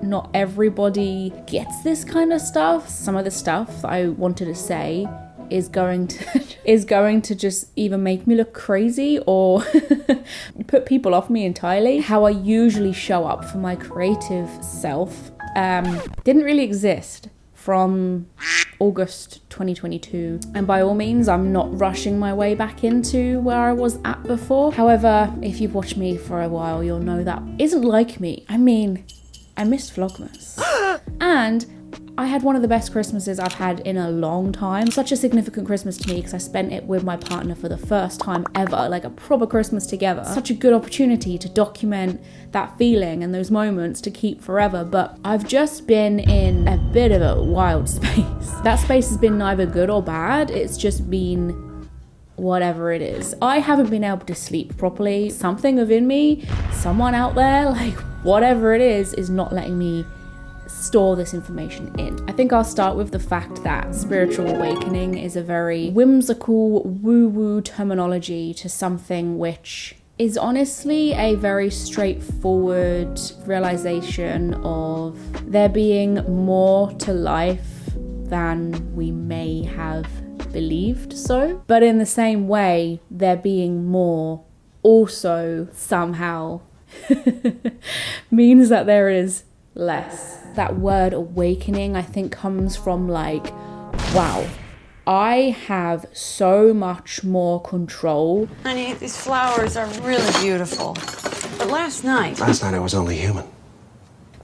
Not everybody gets this kind of stuff. Some of the stuff that I wanted to say is going to just either make me look crazy or put people off me entirely. How I usually show up for my creative self didn't really exist from August 2022, and by all means I'm not rushing my way back into where I was at before. However, if you've watched me for a while, you'll know that isn't like me. I mean, I missed Vlogmas and I had one of the best Christmases I've had in a long time. Such a significant Christmas to me because I spent it with my partner for the first time ever, like a proper Christmas together. Such a good opportunity to document that feeling and those moments to keep forever. But I've just been in a bit of a wild space. That space has been neither good or bad. It's just been whatever it is. I haven't been able to sleep properly. Something within me, someone out there, like whatever it is not letting me store this information in. I think I'll start with the fact that spiritual awakening is a very whimsical woo-woo terminology to something which is honestly a very straightforward realization of there being more to life than we may have believed so. But in the same way, there being more also somehow means that there is less. That word awakening, I think, comes from like, wow, I have so much more control. Honey, these flowers are really beautiful. But last night I was only human.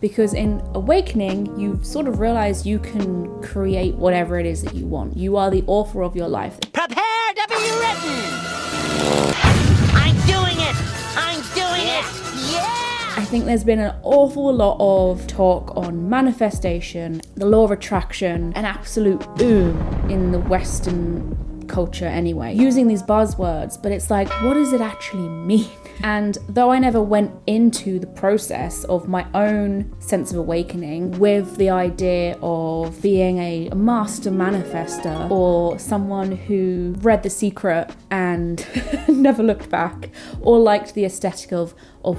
Because in awakening, you sort of realize you can create whatever it is that you want. You are the author of your life. Prepare to be written! I'm doing it! I'm doing it! Yeah! I think there's been an awful lot of talk on manifestation, the law of attraction, an absolute boom in the Western culture anyway, using these buzzwords, but it's like, what does it actually mean? And though I never went into the process of my own sense of awakening with the idea of being a master manifester or someone who read The Secret and never looked back or liked the aesthetic of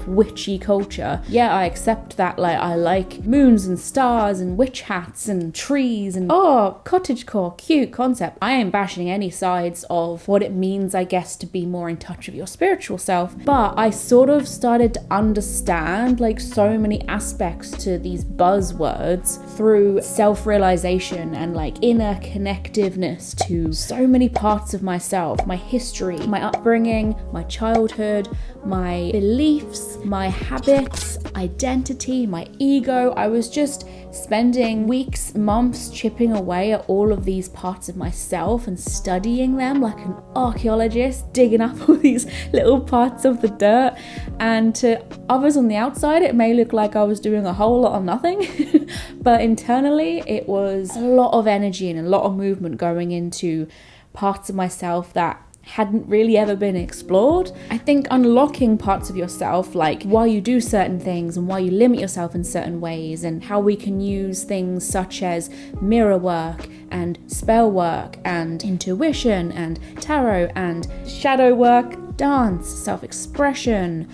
witchy culture, yeah, I accept that. Like, I like moons and stars and witch hats and trees and cottagecore, cute concept. I ain't bashing any sides of what it means, I guess, to be more in touch with your spiritual self, but I sort of started to understand like so many aspects to these buzzwords through self-realization and like inner connectiveness to so many parts of myself, my history, my upbringing, my childhood, my beliefs, my habits, identity, my ego. I was just spending weeks, months chipping away at all of these parts of myself and studying them like an archaeologist, digging up all these little parts of the dirt. And to others on the outside, it may look like I was doing a whole lot of nothing, but internally it was a lot of energy and a lot of movement going into parts of myself that hadn't really ever been explored. I think unlocking parts of yourself, like why you do certain things and why you limit yourself in certain ways, and how we can use things such as mirror work and spell work and intuition and tarot and shadow work, dance, self-expression,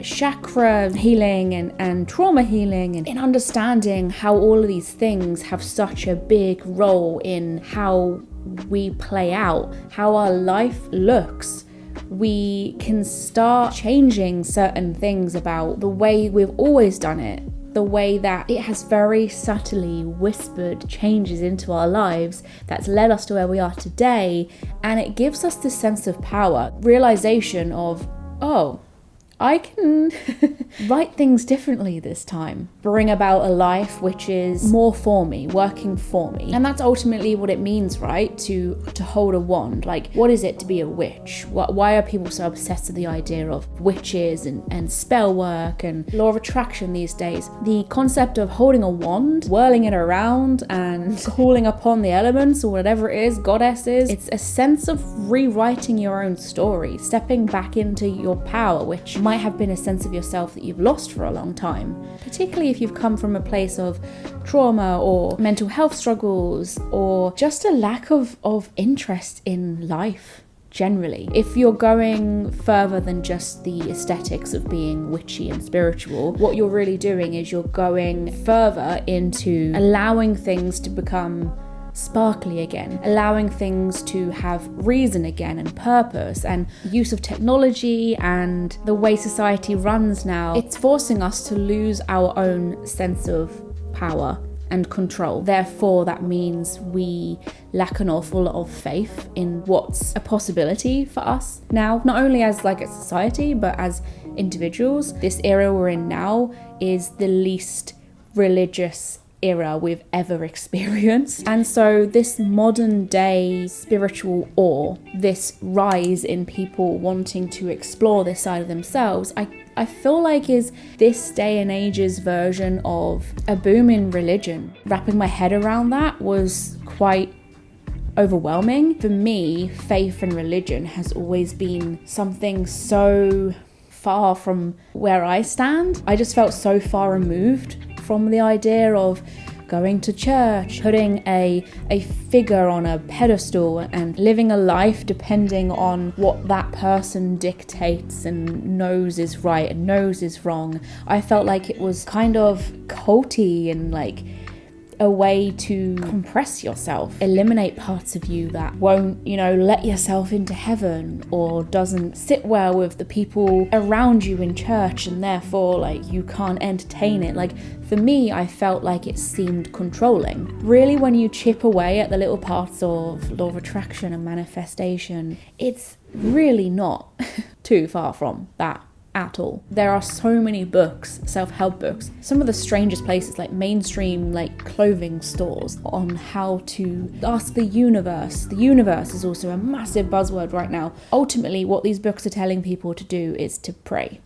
chakra healing and trauma healing, and in understanding how all of these things have such a big role in how we play out, how our life looks. We can start changing certain things about the way we've always done it, the way that it has very subtly whispered changes into our lives that's led us to where we are today. And it gives us this sense of power, realization of, oh, I can write things differently this time, bring about a life which is more for me, working for me. And that's ultimately what it means, right? To hold a wand. Like, what is it to be a witch? Why are people so obsessed with the idea of witches and spell work and law of attraction these days? The concept of holding a wand, whirling it around and calling upon the elements or whatever it is, goddesses, it's a sense of rewriting your own story, stepping back into your power, which might have been a sense of yourself that you've lost for a long time, particularly if you've come from a place of trauma or mental health struggles or just a lack of interest in life generally. If you're going further than just the aesthetics of being witchy and spiritual, what you're really doing is you're going further into allowing things to become sparkly again, allowing things to have reason again and purpose, and use of technology and the way society runs now. It's forcing us to lose our own sense of power and control. Therefore, that means we lack an awful lot of faith in what's a possibility for us now, not only as like a society, but as individuals. This era we're in now is the least religious era we've ever experienced. And so this modern day spiritual awe, this rise in people wanting to explore this side of themselves, I feel like is this day and age's version of a boom in religion. Wrapping my head around that was quite overwhelming. For me, faith and religion has always been something so far from where I stand. I just felt so far removed from the idea of going to church, putting a figure on a pedestal and living a life depending on what that person dictates and knows is right and knows is wrong. I felt like it was kind of culty and like a way to compress yourself, eliminate parts of you that won't, let yourself into heaven, or doesn't sit well with the people around you in church, and therefore like you can't entertain it. Like for me, I felt like it seemed controlling. Really, when you chip away at the little parts of law of attraction and manifestation, it's really not too far from that at all. There are so many books, self-help books, some of the strangest places, like mainstream like clothing stores, on how to ask the universe. The universe is also a massive buzzword right now. Ultimately, what these books are telling people to do is to pray.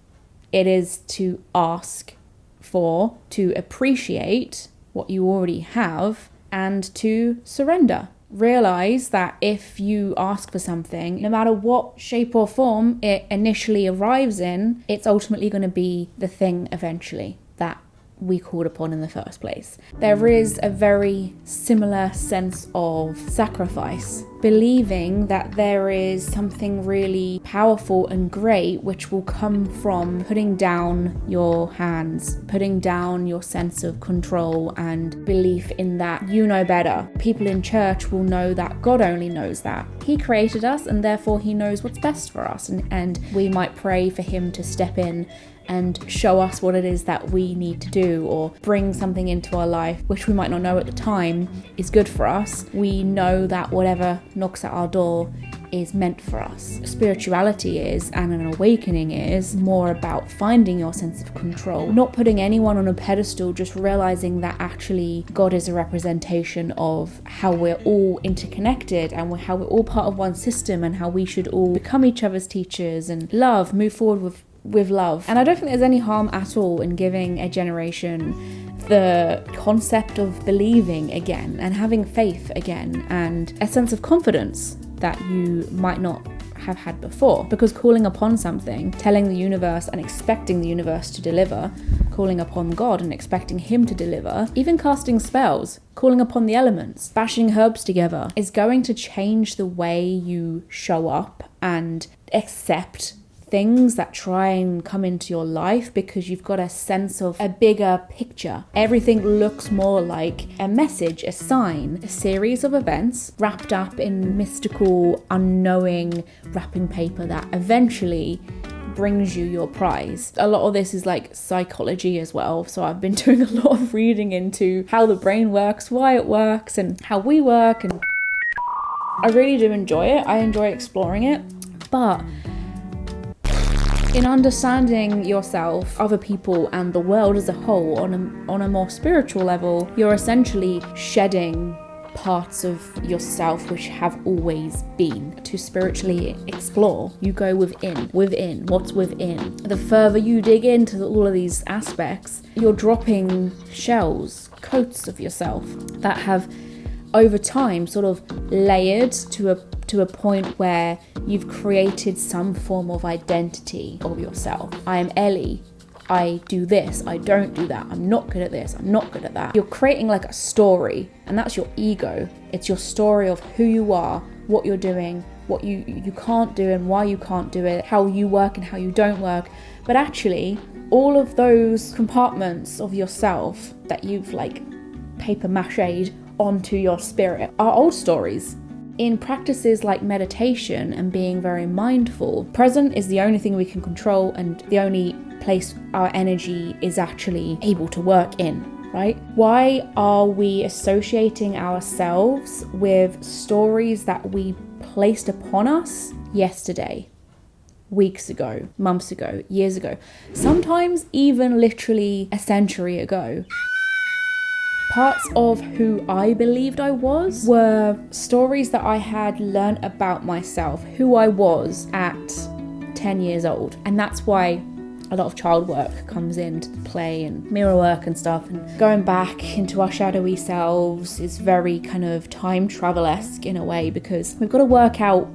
It is to ask for, to appreciate what you already have, and to surrender. Realize that if you ask for something, no matter what shape or form it initially arrives in, it's ultimately going to be the thing eventually that we called upon in the first place. There is a very similar sense of sacrifice, believing that there is something really powerful and great which will come from putting down your hands, putting down your sense of control and belief in that you know better. People in church will know that God only knows that. He created us and therefore he knows what's best for us, and we might pray for him to step in and show us what it is that we need to do, or bring something into our life which we might not know at the time is good for us. We know that whatever knocks at our door is meant for us. Spirituality is, and an awakening is, more about finding your sense of control, not putting anyone on a pedestal, just realizing that actually God is a representation of how we're all interconnected and how we're all part of one system, and how we should all become each other's teachers and move forward with love. And I don't think there's any harm at all in giving a generation the concept of believing again and having faith again, and a sense of confidence that you might not have had before. Because calling upon something, telling the universe and expecting the universe to deliver, calling upon God and expecting him to deliver, even casting spells, calling upon the elements, bashing herbs together, is going to change the way you show up and accept things that try and come into your life, because you've got a sense of a bigger picture. Everything looks more like a message, a sign, a series of events wrapped up in mystical, unknowing wrapping paper that eventually brings you your prize. A lot of this is like psychology as well, so I've been doing a lot of reading into how the brain works, why it works, and how we work, and I really do enjoy it. I enjoy exploring it, but in understanding yourself, other people, and the world as a whole on a more spiritual level, you're essentially shedding parts of yourself which have always been. To spiritually explore, you go within, what's within. The further you dig into all of these aspects, you're dropping shells, coats of yourself that have over time sort of layered to a point where you've created some form of identity of yourself. I am Ellie. I do this, I don't do that, I'm not good at this, I'm not good at that. You're creating like a story, and that's your ego. It's your story of who you are, what you're doing, what you can't do and why you can't do it, how you work and how you don't work. But actually, all of those compartments of yourself that you've like paper mache'd onto your spirit are old stories. In practices like meditation and being very mindful, present is the only thing we can control and the only place our energy is actually able to work in, right? Why are we associating ourselves with stories that we placed upon us yesterday, weeks ago, months ago, years ago, sometimes even literally a century ago? Parts of who I believed I was were stories that I had learned about myself, who I was at 10 years old. And that's why a lot of child work comes into play and mirror work and stuff. And going back into our shadowy selves is very kind of time travel-esque in a way, because we've got to work out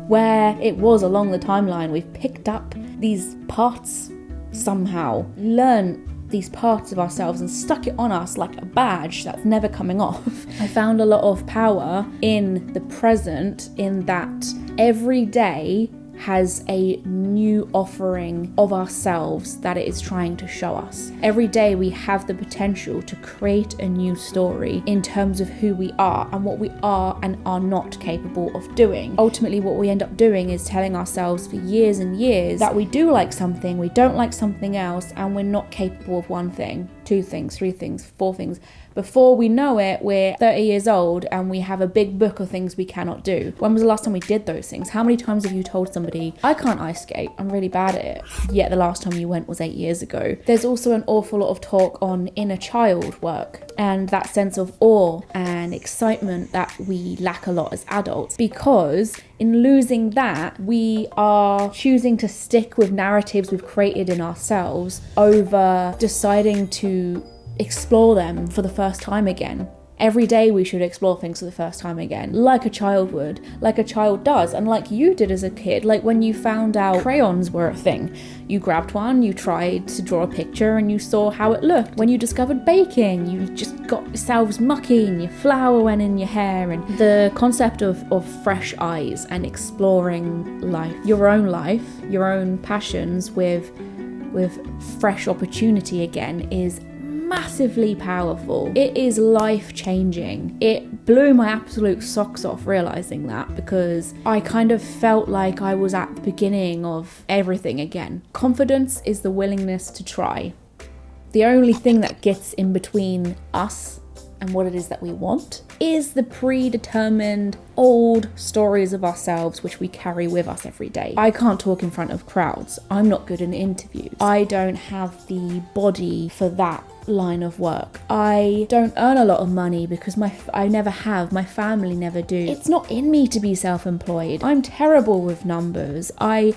where it was along the timeline. We've picked up these parts somehow, learn these parts of ourselves and stuck it on us like a badge that's never coming off. I found a lot of power in the present, in that every day has a new offering of ourselves that it is trying to show us. Every day we have the potential to create a new story in terms of who we are and what we are and are not capable of doing. Ultimately, what we end up doing is telling ourselves for years and years that we do like something, we don't like something else, and we're not capable of one thing, 2 things, 3 things, 4 things. Before we know it, we're 30 years old and we have a big book of things we cannot do. When was the last time we did those things? How many times have you told somebody, I can't ice skate, I'm really bad at it, yet the last time you went was 8 years ago? There's also an awful lot of talk on inner child work and that sense of awe and excitement that we lack a lot as adults, because in losing that, we are choosing to stick with narratives we've created in ourselves over deciding to explore them for the first time again. Every day we should explore things for the first time again, like a child would, like a child does, and like you did as a kid. Like when you found out crayons were a thing, you grabbed one, you tried to draw a picture and you saw how it looked. When you discovered baking, you just got yourselves mucky and your flour went in your hair. And the concept of fresh eyes and exploring life, your own passions with fresh opportunity again is massively powerful. It is life-changing. It blew my absolute socks off realizing that, because I kind of felt like I was at the beginning of everything again. Confidence is the willingness to try. The only thing that gets in between us and what it is that we want is the predetermined old stories of ourselves which we carry with us every day. I can't talk in front of crowds. I'm not good in interviews. I don't have the body for that line of work. I don't earn a lot of money because I never have. My family never do. It's not in me to be self-employed. I'm terrible with numbers. I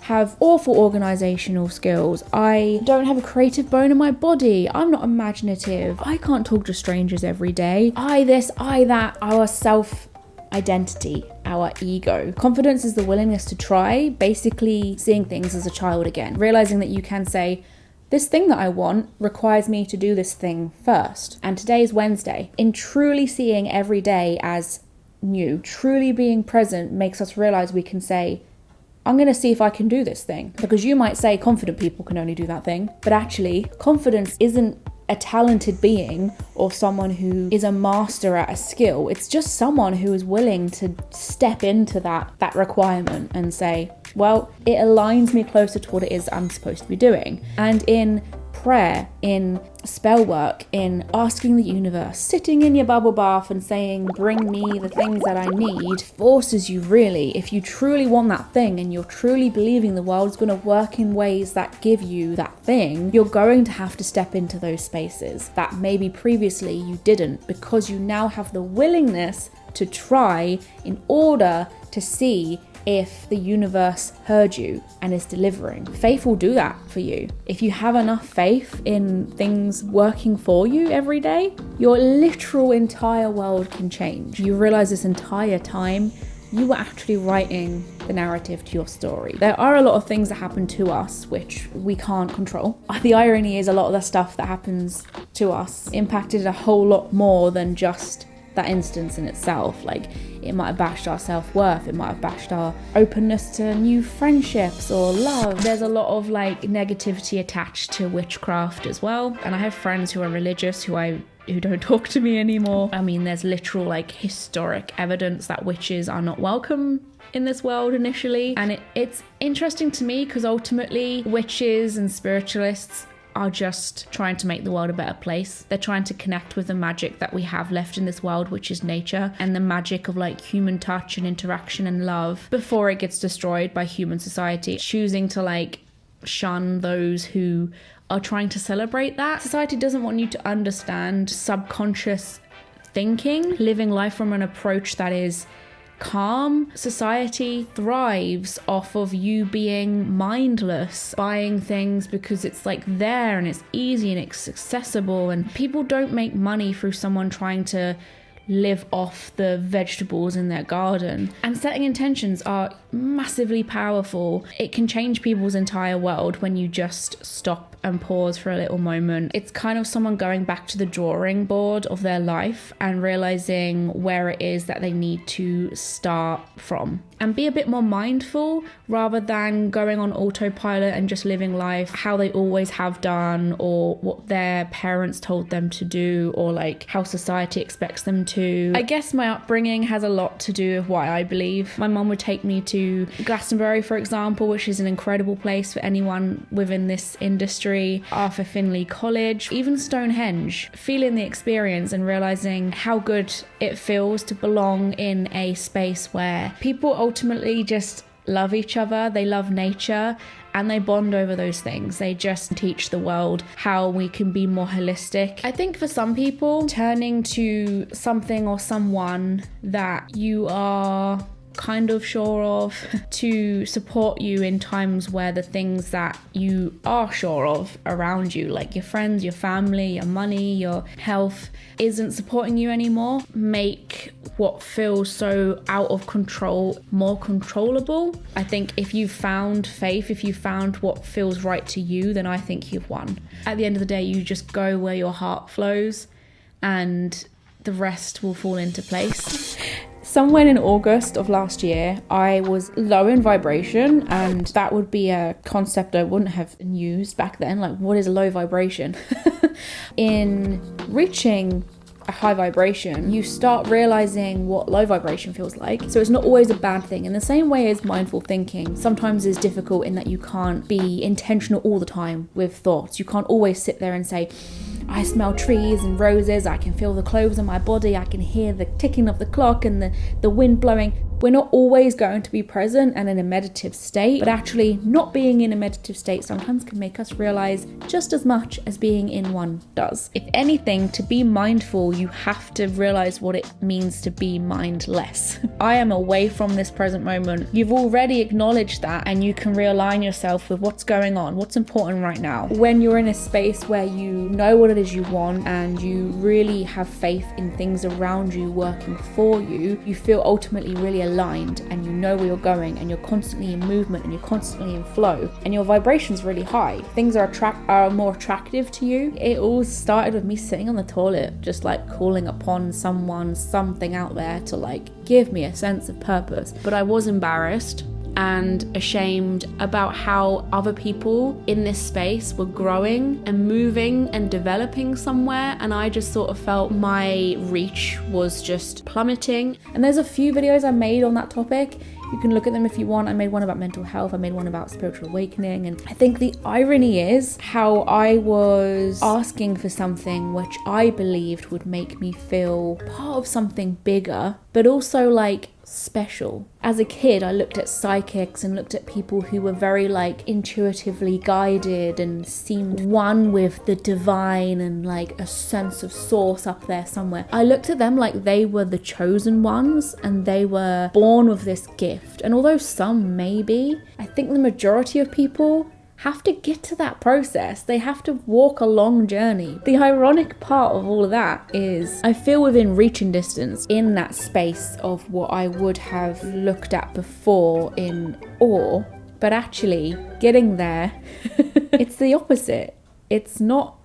have awful organizational skills. I don't have a creative bone in my body. I'm not imaginative. I can't talk to strangers every day. I this, I that. Our self-identity, our ego. Confidence is the willingness to try, basically seeing things as a child again. Realizing that you can say, this thing that I want requires me to do this thing first. And today is Wednesday. In truly seeing every day as new, truly being present makes us realize we can say, I'm going to see if I can do this thing. Because you might say confident people can only do that thing. But actually, confidence isn't a talented being or someone who is a master at a skill. It's just someone who is willing to step into that requirement and say, well, it aligns me closer to what it is I'm supposed to be doing. And in prayer, in spell work, in asking the universe, sitting in your bubble bath and saying, bring me the things that I need, forces you really, if you truly want that thing and you're truly believing the world's going to work in ways that give you that thing, you're going to have to step into those spaces that maybe previously you didn't, because you now have the willingness to try in order to see if the universe heard you and is delivering. Faith will do that for you. If you have enough faith in things working for you every day, your literal entire world can change. You realize this entire time you were actually writing the narrative to your story. There are a lot of things that happen to us which we can't control. The irony is a lot of the stuff that happens to us impacted a whole lot more than just that instance in itself. Like, it might have bashed our self-worth, it might have bashed our openness to new friendships or love. There's a lot of like negativity attached to witchcraft as well. And I have friends who are religious who don't talk to me anymore. I mean, there's literal like historic evidence that witches are not welcome in this world initially. And it's interesting to me because ultimately witches and spiritualists are just trying to make the world a better place. They're trying to connect with the magic that we have left in this world, which is nature, and the magic of like human touch and interaction and love before it gets destroyed by human society, choosing to like shun those who are trying to celebrate that. Society doesn't want you to understand subconscious thinking, living life from an approach that is calm. Society thrives off of you being mindless, buying things because it's like there and it's easy and it's accessible, and people don't make money through someone trying to live off the vegetables in their garden. And setting intentions are massively powerful. It can change people's entire world when you just stop and pause for a little moment. It's kind of someone going back to the drawing board of their life and realizing where it is that they need to start from and be a bit more mindful rather than going on autopilot and just living life how they always have done, or what their parents told them to do, or like how society expects them to. I guess my upbringing has a lot to do with why I believe. My mum would take me to Glastonbury, for example, which is an incredible place for anyone within this industry, Arthur Findlay College, even Stonehenge. Feeling the experience and realizing how good it feels to belong in a space where people ultimately just love each other, they love nature, and they bond over those things. They just teach the world how we can be more holistic. I think for some people, turning to something or someone that you are kind of sure of to support you in times where the things that you are sure of around you, like your friends, your family, your money, your health, isn't supporting you anymore, make what feels so out of control more controllable. I think if you found faith, if you found what feels right to you, then I think you've won. At the end of the day, you just go where your heart flows and the rest will fall into place. Somewhere in August of last year, I was low in vibration, and that would be a concept I wouldn't have used back then. Like, what is low vibration? In reaching a high vibration, you start realizing what low vibration feels like. So it's not always a bad thing. In the same way as mindful thinking sometimes is difficult in that you can't be intentional all the time with thoughts. You can't always sit there and say, I smell trees and roses, I can feel the clothes on my body, I can hear the ticking of the clock and the wind blowing. We're not always going to be present and in a meditative state, but actually not being in a meditative state sometimes can make us realize just as much as being in one does. If anything, to be mindful, you have to realize what it means to be mindless. I am away from this present moment. You've already acknowledged that, and you can realign yourself with what's going on, what's important right now. When you're in a space where you know what it is you want and you really have faith in things around you working for you, you feel ultimately really aligned, and you know where you're going, and you're constantly in movement and you're constantly in flow, and your vibration's really high. Things are more attractive to you. It all started with me sitting on the toilet, just like calling upon something out there to like give me a sense of purpose. But I was embarrassed and ashamed about how other people in this space were growing and moving and developing somewhere, and I just sort of felt my reach was just plummeting. And there's a few videos I made on that topic. You can look at them if you want. I made one about mental health, I made one about spiritual awakening, and I think the irony is how I was asking for something which I believed would make me feel part of something bigger, but also like special. As a kid, I looked at psychics and looked at people who were very like intuitively guided and seemed one with the divine and like a sense of source up there somewhere. I looked at them like they were the chosen ones and they were born with this gift. And although some may be, I think the majority of people have to get to that process. They have to walk a long journey. The ironic part of all of that is I feel within reaching distance in that space of what I would have looked at before in awe, but actually getting there, it's the opposite. It's not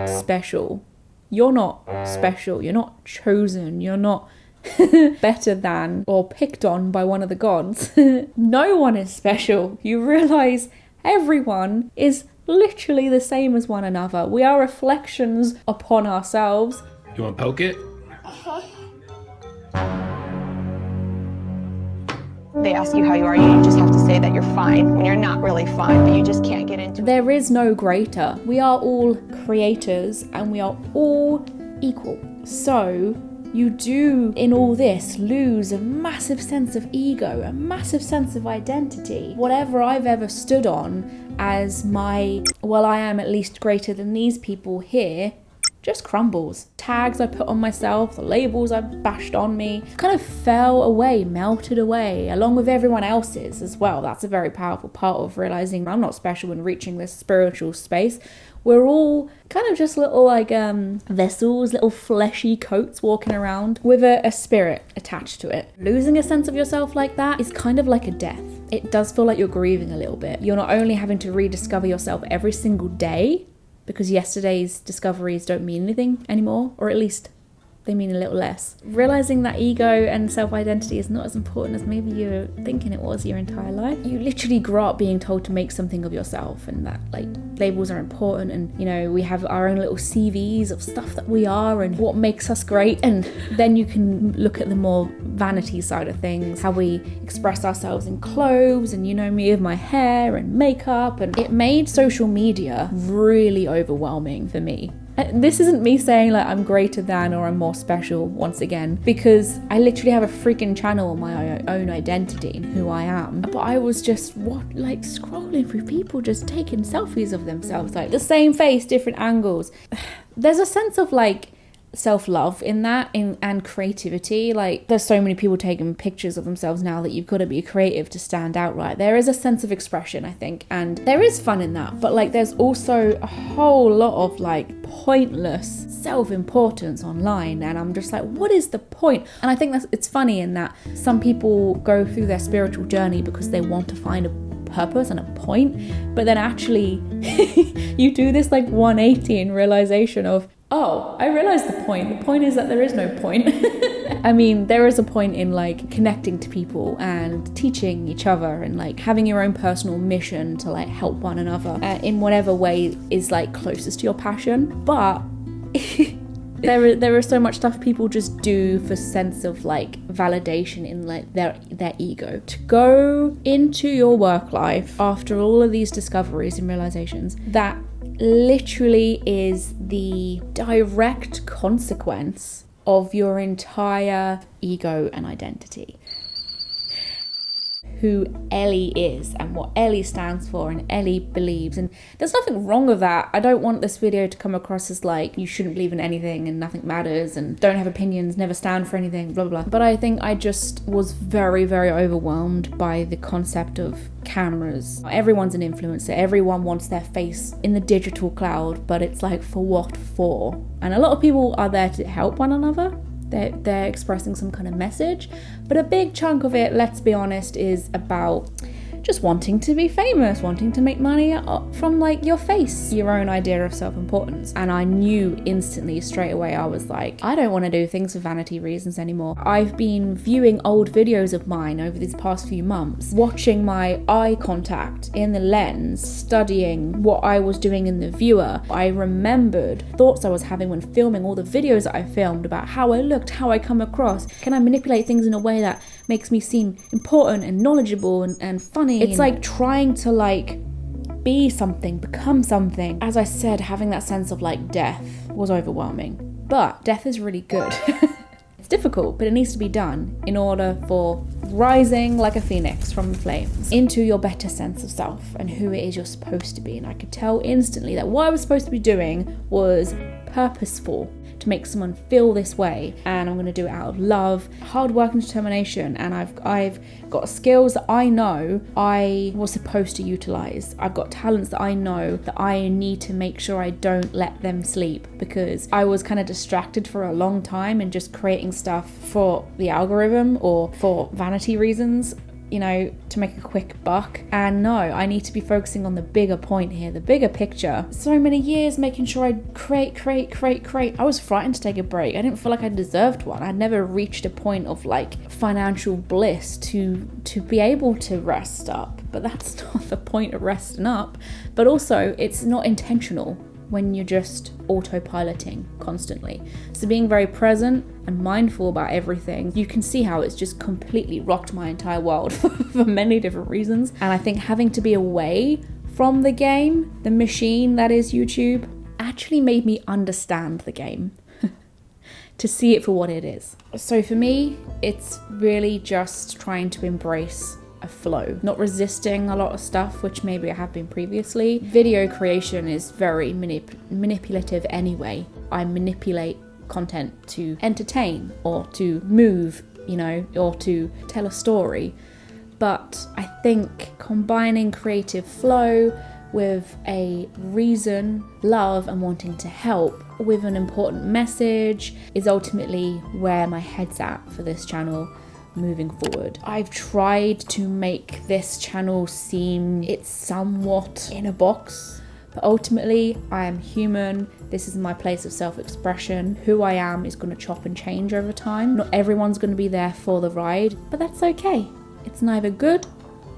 special. You're not special, you're not chosen, you're not better than or picked on by one of the gods. No one is special. You realize everyone is literally the same as one another. We are reflections upon ourselves. You want to poke it? They ask you how you are, you just have to say that you're fine when you're not really fine, but you just can't get into it. There is no greater. We are all creators and we are all equal. So you do, in all this, lose a massive sense of ego, a massive sense of identity. Whatever I've ever stood on as my, well, I am at least greater than these people here, just crumbles. Tags I put on myself, the labels I bashed on me, kind of fell away, melted away, along with everyone else's as well. That's a very powerful part of realizing I'm not special and reaching this spiritual space. We're all kind of just little like vessels, little fleshy coats walking around with a spirit attached to it. Losing a sense of yourself like that is kind of like a death. It does feel like you're grieving a little bit. You're not only having to rediscover yourself every single day, because yesterday's discoveries don't mean anything anymore, or at least they mean a little less. Realizing that ego and self-identity is not as important as maybe you're thinking it was your entire life. You literally grow up being told to make something of yourself, and that like labels are important, and you know, we have our own little CVs of stuff that we are and what makes us great, and then you can look at the more vanity side of things, how we express ourselves in clothes, and you know me with my hair and makeup, and it made social media really overwhelming for me. This isn't me saying like I'm greater than or I'm more special once again, because I literally have a freaking channel on my own identity and who I am. But I was just scrolling through people just taking selfies of themselves, like the same face, different angles. There's a sense of like self-love in that and creativity. Like there's so many people taking pictures of themselves now that you've got to be creative to stand out, right? There is a sense of expression, I think, and there is fun in that, but like there's also a whole lot of like pointless self-importance online, and I'm just like, what is the point? And I think it's funny in that some people go through their spiritual journey because they want to find a purpose and a point, but then actually you do this like 180 in realization of, oh, I realized the point. The point is that there is no point. I mean, there is a point in like connecting to people and teaching each other and like having your own personal mission to like help one another in whatever way is like closest to your passion. But there is so much stuff people just do for sense of like validation in like their ego. To go into your work life after all of these discoveries and realizations, that literally is the direct consequence of your entire ego and identity. Who Ellie is and what Ellie stands for and Ellie believes, and there's nothing wrong with that. I don't want this video to come across as like you shouldn't believe in anything and nothing matters and don't have opinions, never stand for anything, blah blah blah. But I think I just was very, very overwhelmed by the concept of cameras. Everyone's an influencer, everyone wants their face in the digital cloud, but it's like, for what for? And a lot of people are there to help one another. They're expressing some kind of message, but a big chunk of it, let's be honest, is about just wanting to be famous, wanting to make money from like your face, your own idea of self-importance. And I knew instantly, straight away, I was like, I don't want to do things for vanity reasons anymore. I've been viewing old videos of mine over these past few months, watching my eye contact in the lens, studying what I was doing in the viewer. I remembered thoughts I was having when filming all the videos that I filmed about how I looked, how I come across. Can I manipulate things in a way that makes me seem important and knowledgeable and funny? It's like trying to like be something, become something. As I said, having that sense of like death was overwhelming, but death is really good. It's difficult, but it needs to be done in order for rising like a phoenix from the flames into your better sense of self and who it is you're supposed to be. And I could tell instantly that what I was supposed to be doing was purposeful, to make someone feel this way, and I'm going to do it out of love, hard work and determination. And I've got skills that I know I was supposed to utilize. I've got talents that I know that I need to make sure I don't let them sleep, because I was kind of distracted for a long time and just creating stuff for the algorithm or for vanity reasons. to make a quick buck. And no, I need to be focusing on the bigger point here, the bigger picture. So many years making sure I'd create. I was frightened to take a break. I didn't feel like I deserved one. I'd never reached a point of like financial bliss to be able to rest up. But that's not the point of resting up. But also, it's not intentional when you're just autopiloting constantly. So being very present and mindful about everything, you can see how it's just completely rocked my entire world for many different reasons. And I think having to be away from the game, the machine that is YouTube, actually made me understand the game, to see it for what it is. So for me, it's really just trying to embrace a flow, not resisting a lot of stuff, which maybe I have been previously. Video creation is very manipulative anyway. I manipulate content to entertain or to move, or to tell a story. But I think combining creative flow with a reason, love, and wanting to help with an important message is ultimately where my head's at for this channel moving forward. I've tried to make this channel seem it's somewhat in a box, but ultimately I am human. This is my place of self-expression. Who I am is going to chop and change over time. Not everyone's going to be there for the ride, but that's okay. It's neither good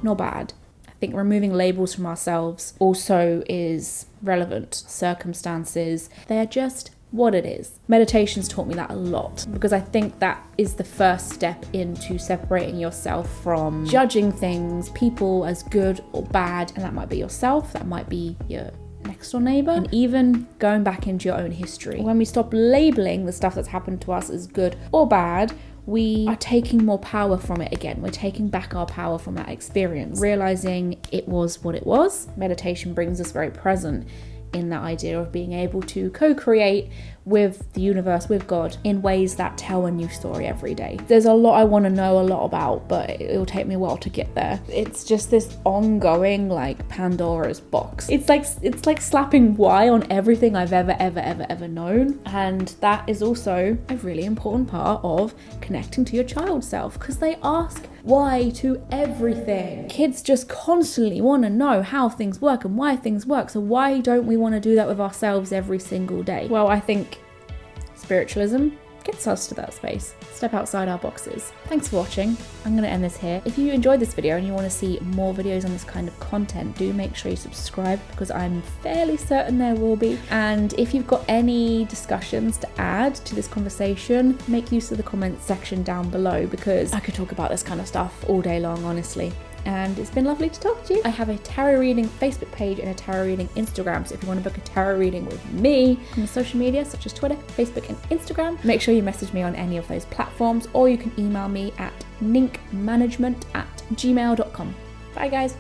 nor bad. I think removing labels from ourselves also is relevant. Circumstances, they are just what it is. Meditation's taught me that a lot, because I think that is the first step into separating yourself from judging things, people as good or bad, and that might be yourself, that might be your next door neighbor, and even going back into your own history. When we stop labeling the stuff that's happened to us as good or bad, we are taking more power from it again. We're taking back our power from that experience, realizing it was what it was. Meditation brings us very present in that idea of being able to co-create with the universe, with God, in ways that tell a new story every day. There's a lot I want to know a lot about, but it'll take me a while to get there. It's just this ongoing like Pandora's box. It's like slapping Y on everything I've ever known. And that is also a really important part of connecting to your child self, because they ask why to everything. Kids just constantly want to know how things work and why things work. So why don't we want to do that with ourselves every single day? Well, I think spiritualism gets us to that space. Step outside our boxes. Thanks for watching. I'm going to end this here. If you enjoyed this video and you want to see more videos on this kind of content, do make sure you subscribe, because I'm fairly certain there will be. And if you've got any discussions to add to this conversation, make use of the comments section down below, because I could talk about this kind of stuff all day long, honestly. And it's been lovely to talk to you. I have a tarot reading Facebook page and a tarot reading Instagram, so if you want to book a tarot reading with me on social media such as Twitter, Facebook and Instagram, make sure you message me on any of those platforms, or you can email me at ninkmanagement@gmail.com. Bye guys.